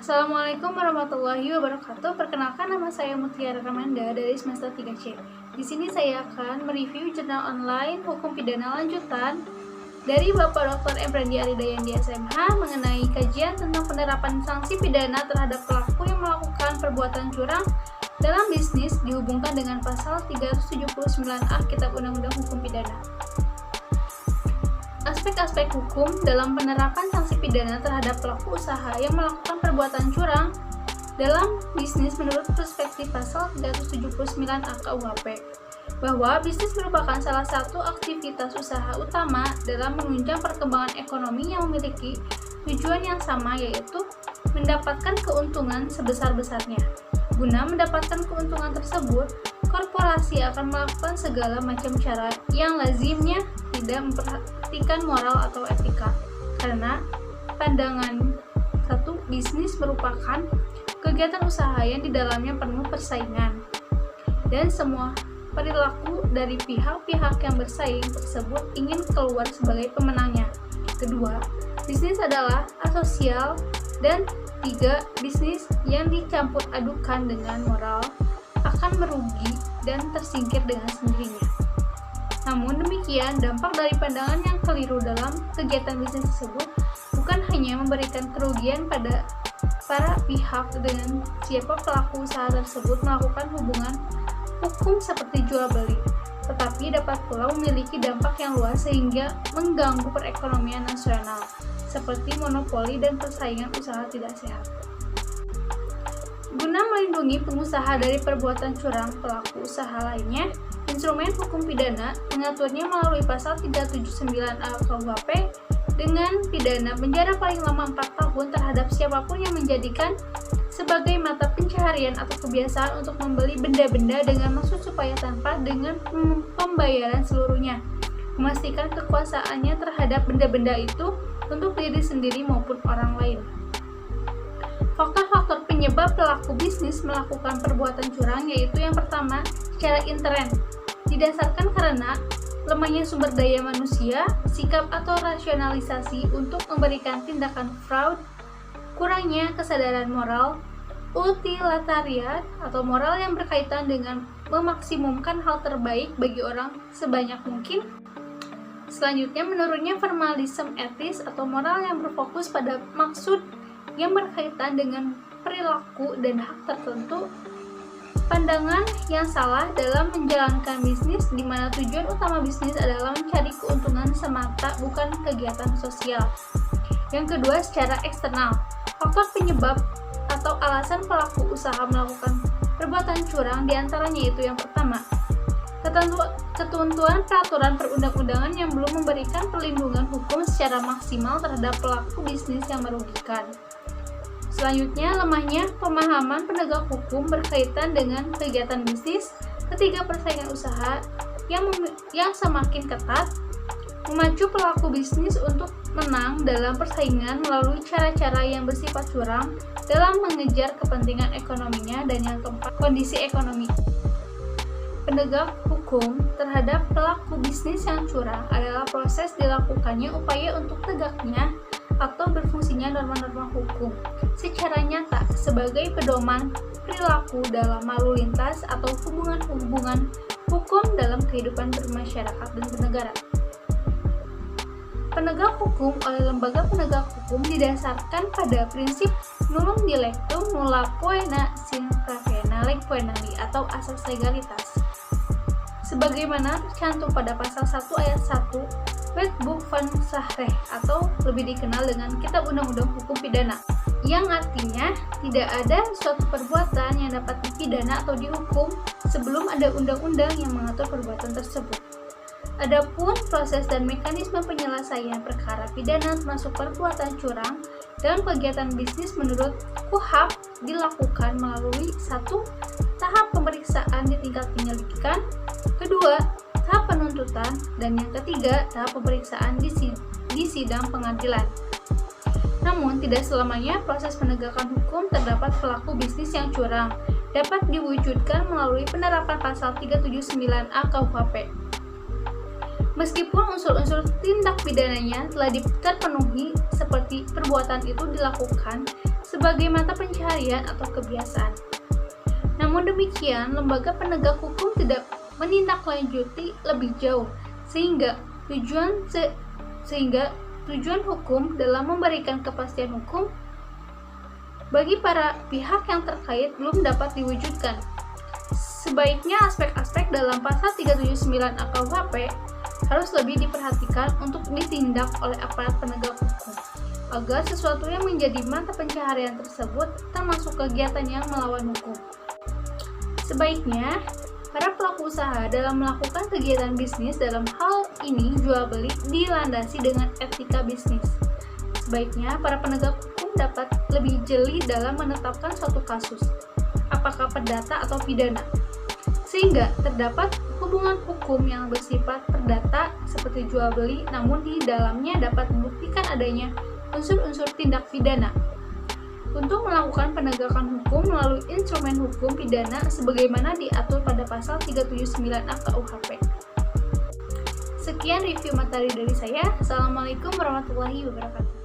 Assalamualaikum warahmatullahi wabarakatuh. Perkenalkan, nama saya Mutiara Kamanda dari semester 3C. Di sini saya akan mereview jurnal online hukum pidana lanjutan dari Bapak Dr. Emrandi Aridayandi SMH mengenai kajian tentang penerapan sanksi pidana terhadap pelaku yang melakukan perbuatan curang dalam bisnis dihubungkan dengan pasal 379A Kitab Undang-Undang Hukum Pidana. Aspek-aspek hukum dalam penerapan sanksi pidana terhadap pelaku usaha yang melakukan perbuatan curang dalam bisnis menurut perspektif pasal 379A KUHP, bahwa bisnis merupakan salah satu aktivitas usaha utama dalam menunjang perkembangan ekonomi yang memiliki tujuan yang sama, yaitu mendapatkan keuntungan sebesar-besarnya. Guna mendapatkan keuntungan tersebut, korporasi akan melakukan segala macam cara yang lazimnya tidak memperhatikan moral atau etika, karena pandangan satu, bisnis merupakan kegiatan usaha yang di dalamnya penuh persaingan, dan semua perilaku dari pihak-pihak yang bersaing tersebut ingin keluar sebagai pemenangnya. Kedua, bisnis adalah asosial, dan tiga, bisnis yang dicampur adukan dengan moral akan merugi dan tersingkir dengan sendirinya. Namun demikian, dampak dari pandangan yang keliru dalam kegiatan bisnis tersebut bukan hanya memberikan kerugian pada para pihak dengan siapa pelaku usaha tersebut melakukan hubungan hukum seperti jual beli, tetapi dapat pula memiliki dampak yang luas sehingga mengganggu perekonomian nasional, seperti monopoli dan persaingan usaha tidak sehat. Guna melindungi pengusaha dari perbuatan curang pelaku usaha lainnya, instrumen hukum pidana mengaturnya melalui pasal 379A KUHP dengan pidana penjara paling lama 4 tahun terhadap siapapun yang menjadikan sebagai mata pencaharian atau kebiasaan untuk membeli benda-benda dengan maksud supaya tanpa dengan pembayaran seluruhnya, memastikan kekuasaannya terhadap benda-benda itu untuk diri sendiri maupun orang lain. Faktor-faktor penyebab pelaku bisnis melakukan perbuatan curang yaitu yang pertama, secara intern, didasarkan karena lemahnya sumber daya manusia, sikap atau rasionalisasi untuk memberikan tindakan fraud, kurangnya kesadaran moral, utilitarian atau moral yang berkaitan dengan memaksimumkan hal terbaik bagi orang sebanyak mungkin. Selanjutnya, menurunnya formalisme etis atau moral yang berfokus pada maksud yang berkaitan dengan perilaku dan hak tertentu, pandangan yang salah dalam menjalankan bisnis di mana tujuan utama bisnis adalah mencari keuntungan semata bukan kegiatan sosial. Yang kedua, secara eksternal, faktor penyebab atau alasan pelaku usaha melakukan perbuatan curang diantaranya itu yang pertama, ketentuan peraturan perundang-undangan yang belum memberikan perlindungan hukum secara maksimal terhadap pelaku bisnis yang merugikan. Selanjutnya, lemahnya pemahaman penegak hukum berkaitan dengan kegiatan bisnis. Ketiga, persaingan usaha yang semakin ketat memacu pelaku bisnis untuk menang dalam persaingan melalui cara-cara yang bersifat curang dalam mengejar kepentingan ekonominya. Dan yang keempat, kondisi ekonomi. Penegak hukum terhadap pelaku bisnis yang curang adalah proses dilakukannya upaya untuk tegaknya atau berfungsinya norma-norma hukum secara nyata sebagai pedoman perilaku dalam lalu lintas atau hubungan-hubungan hukum dalam kehidupan bermasyarakat dan bernegara. Penegak hukum oleh lembaga penegak hukum didasarkan pada prinsip nullum dilectum nulla poena sine pravena leg poenandi atau asas legalitas, sebagaimana tercantum pada pasal 1 ayat 1 Wetboek van Sahrecht atau lebih dikenal dengan Kitab Undang-Undang Hukum Pidana, yang artinya tidak ada suatu perbuatan yang dapat dipidana atau dihukum sebelum ada undang-undang yang mengatur perbuatan tersebut. Adapun proses dan mekanisme penyelesaian perkara pidana termasuk perbuatan curang dalam kegiatan bisnis menurut KUHP dilakukan melalui 1. Tahap pemeriksaan di tingkat penyelidikan, kedua, tahap penuntutan, dan yang ketiga, tahap pemeriksaan di sidang pengadilan. Namun, tidak selamanya proses penegakan hukum terdapat pelaku bisnis yang curang dapat diwujudkan melalui penerapan pasal 379A KUHP. Meskipun unsur-unsur tindak pidananya telah terpenuhi seperti perbuatan itu dilakukan sebagai mata pencaharian atau kebiasaan. Namun demikian, lembaga penegak hukum tidak menindaklanjuti lebih jauh sehingga tujuan hukum dalam memberikan kepastian hukum bagi para pihak yang terkait belum dapat diwujudkan. Sebaiknya aspek-aspek dalam pasal 379 AKUHP harus lebih diperhatikan untuk ditindak oleh aparat penegak hukum agar sesuatu yang menjadi mata pencaharian tersebut termasuk kegiatan yang melawan hukum. Sebaiknya para pelaku usaha dalam melakukan kegiatan bisnis dalam hal ini jual beli dilandasi dengan etika bisnis. Sebaiknya para penegak hukum dapat lebih jeli dalam menetapkan suatu kasus, apakah perdata atau pidana, sehingga terdapat hubungan hukum yang bersifat perdata seperti jual beli, namun di dalamnya dapat membuktikan adanya unsur-unsur tindak pidana. Untuk melakukan penegakan hukum melalui instrumen hukum pidana sebagaimana diatur pada pasal 379 AKUHP. Sekian review materi dari saya. Assalamualaikum warahmatullahi wabarakatuh.